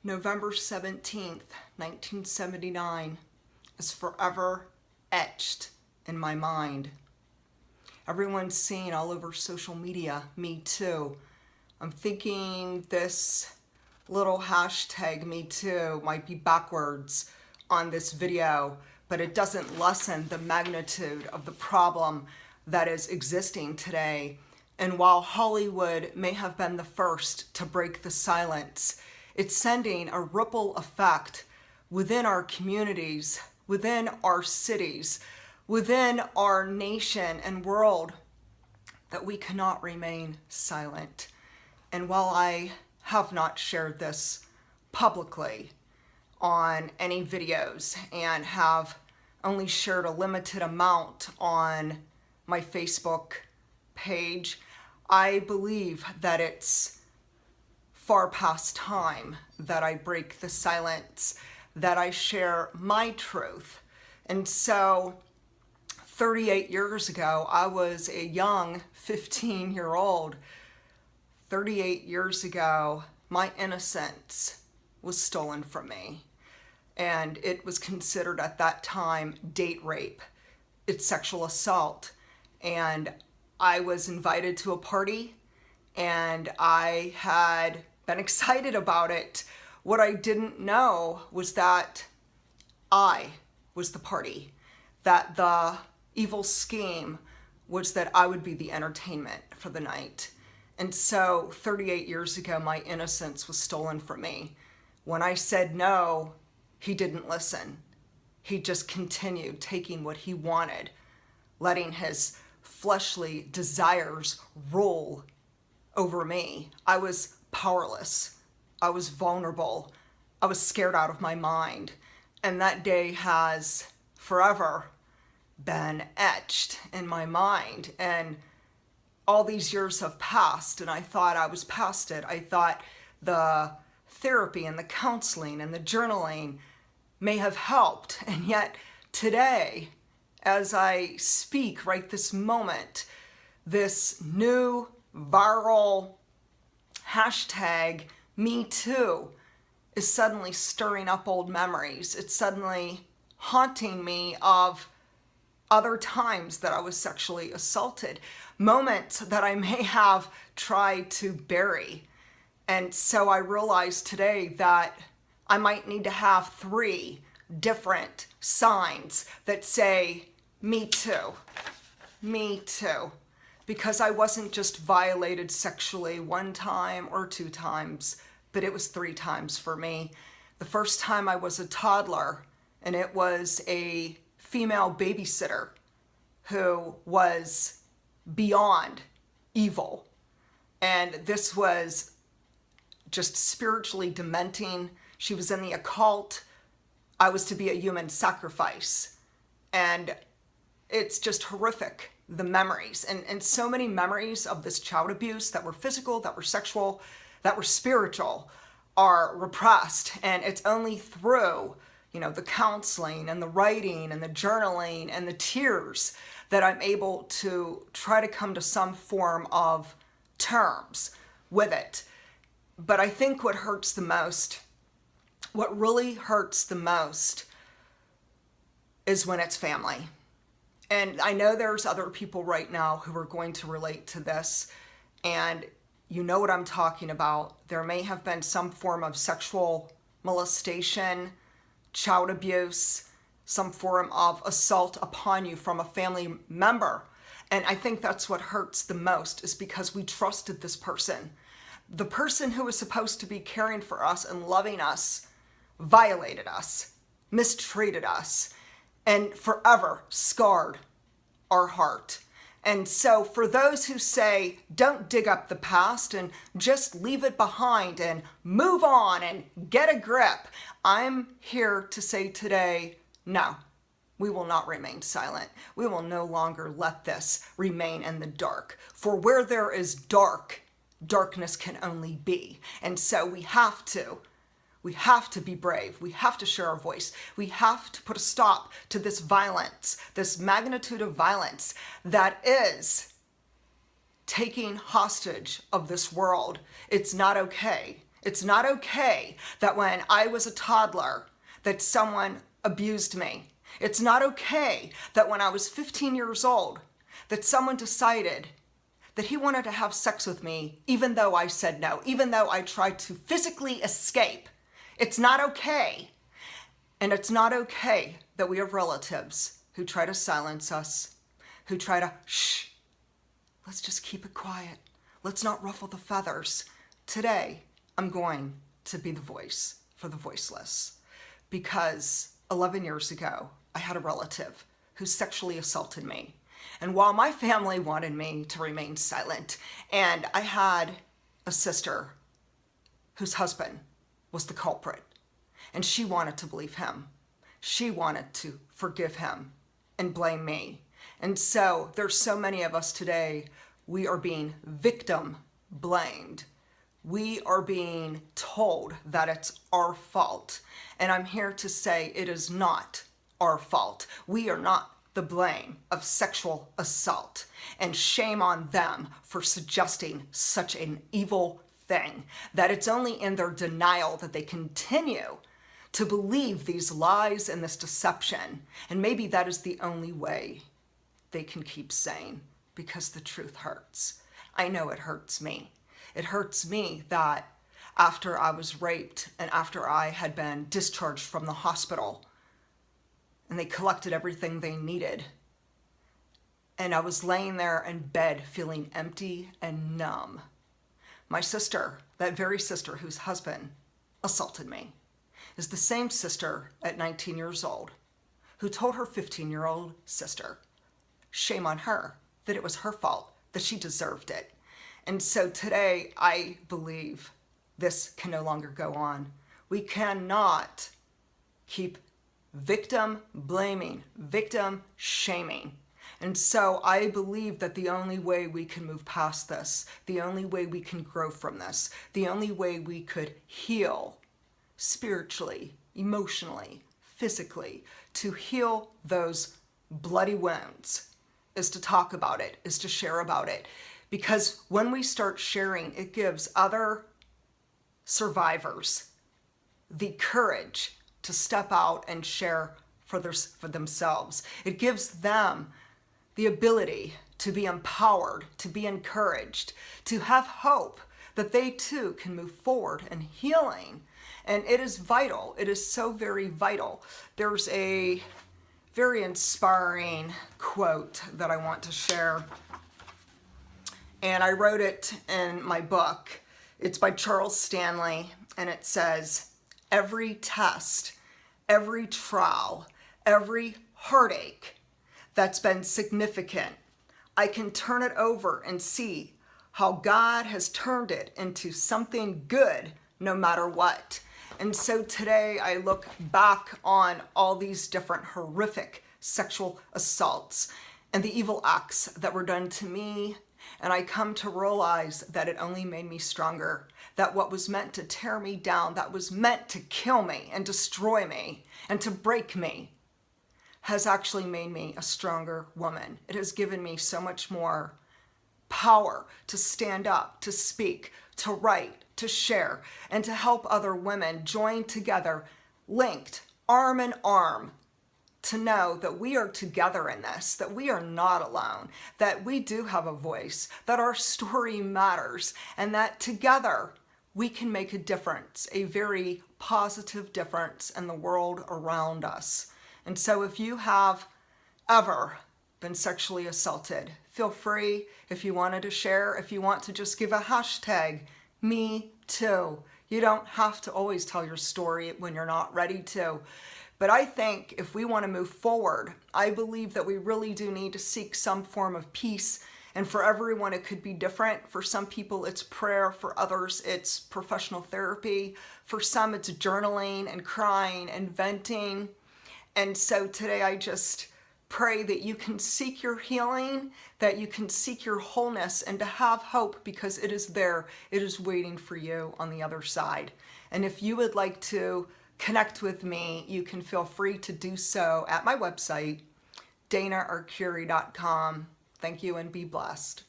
November 17th, 1979 is forever etched in my mind. Everyone's saying all over social media, me too. I'm thinking this little hashtag, me too, might be backwards on this video, but it doesn't lessen the magnitude of the problem that is existing today. And while Hollywood may have been the first to break the silence, it's sending a ripple effect within our communities, within our cities, within our nation and world, that we cannot remain silent. And while I have not shared this publicly on any videos and have only shared a limited amount on my Facebook page, I believe that it's far past time that I break the silence, that I share my truth. And so 38 years ago, I was a young 15-year-old. 38 years ago, my innocence was stolen from me. And it was considered at that time date rape. It's sexual assault. And I was invited to a party and I had been excited about it. What I didn't know was that I was the party, that the evil scheme was that I would be the entertainment for the night. And so 38 years ago, my innocence was stolen from me. When I said no, he didn't listen. He just continued taking what he wanted, letting his fleshly desires rule over me. I was powerless. I was vulnerable. I was scared out of my mind. And that day has forever been etched in my mind. And all these years have passed, and I thought I was past it. I thought the therapy and the counseling and the journaling may have helped. And yet today, as I speak right this moment, this new viral hashtag, me too, is suddenly stirring up old memories. It's suddenly haunting me of other times that I was sexually assaulted, moments that I may have tried to bury. And so I realized today that I might need to have 3 different signs that say, me too, me too. Because I wasn't just violated sexually 1 time or 2 times, but it was 3 times for me. The first time I was a toddler, and it was a female babysitter who was beyond evil. And this was just spiritually dementing. She was in the occult. I was to be a human sacrifice. And it's just horrific, the memories. And so many memories of this child abuse that were physical, that were sexual, that were spiritual are repressed. And it's only through, the counseling and the writing and the journaling and the tears that I'm able to try to come to some form of terms with it. But I think what hurts the most, what really hurts the most, is when it's family. And I know there's other people right now who are going to relate to this, and you know what I'm talking about. There may have been some form of sexual molestation, child abuse, some form of assault upon you from a family member. And I think that's what hurts the most, is because we trusted this person. The person who was supposed to be caring for us and loving us violated us, mistreated us, and forever scarred our heart. And so for those who say, don't dig up the past and just leave it behind and move on and get a grip, I'm here to say today, no, we will not remain silent. We will no longer let this remain in the dark. For where there is dark, darkness can only be. And so we have to be brave. We have to share our voice. We have to put a stop to this violence, this magnitude of violence that is taking hostage of this world. It's not okay. It's not okay that when I was a toddler that someone abused me. It's not okay that when I was 15 years old that someone decided that he wanted to have sex with me even though I said no, even though I tried to physically escape. It's not okay. And it's not okay that we have relatives who try to silence us, who try to, shh, let's just keep it quiet. Let's not ruffle the feathers. Today, I'm going to be the voice for the voiceless, because 11 years ago, I had a relative who sexually assaulted me. And while my family wanted me to remain silent, and I had a sister whose husband was the culprit, and she wanted to believe him. She wanted to forgive him and blame me. And so there's so many of us today, we are being victim blamed. We are being told that it's our fault. And I'm here to say it is not our fault. We are not the blame of sexual assault. And shame on them for suggesting such an evil thing, that it's only in their denial that they continue to believe these lies and this deception. And maybe that is the only way they can keep sane, because the truth hurts. I know it hurts me. It hurts me that after I was raped and after I had been discharged from the hospital and they collected everything they needed, and I was laying there in bed feeling empty and numb, my sister, that very sister whose husband assaulted me, is the same sister at 19 years old who told her 15-year-old sister, shame on her, that it was her fault, that she deserved it. And so today, I believe this can no longer go on. We cannot keep victim blaming, victim shaming. And so I believe that the only way we can move past this, the only way we can grow from this, the only way we could heal spiritually, emotionally, physically, to heal those bloody wounds, is to talk about it, is to share about it. Because when we start sharing, it gives other survivors the courage to step out and share for themselves. It gives them the ability to be empowered, to be encouraged, to have hope that they too can move forward in healing. And it is vital. It is so very vital. There's a very inspiring quote that I want to share. And I wrote it in my book. It's by Charles Stanley, and it says, every test, every trial, every heartache that's been significant, I can turn it over and see how God has turned it into something good no matter what. And so today I look back on all these different horrific sexual assaults and the evil acts that were done to me, and I come to realize that it only made me stronger, that what was meant to tear me down, that was meant to kill me and destroy me and to break me, has actually made me a stronger woman. It has given me so much more power to stand up, to speak, to write, to share, and to help other women join together, linked, arm in arm, to know that we are together in this, that we are not alone, that we do have a voice, that our story matters, and that together we can make a difference, a very positive difference in the world around us. And so if you have ever been sexually assaulted, feel free, if you wanted to share, if you want to just give a hashtag, me too. You don't have to always tell your story when you're not ready to. But I think if we want to move forward, I believe that we really do need to seek some form of peace. And for everyone, it could be different. For some people, it's prayer. For others, it's professional therapy. For some, it's journaling and crying and venting. And so today, I just pray that you can seek your healing, that you can seek your wholeness, and to have hope, because it is there. It is waiting for you on the other side. And if you would like to connect with me, you can feel free to do so at my website, danaarcuri.com. Thank you and be blessed.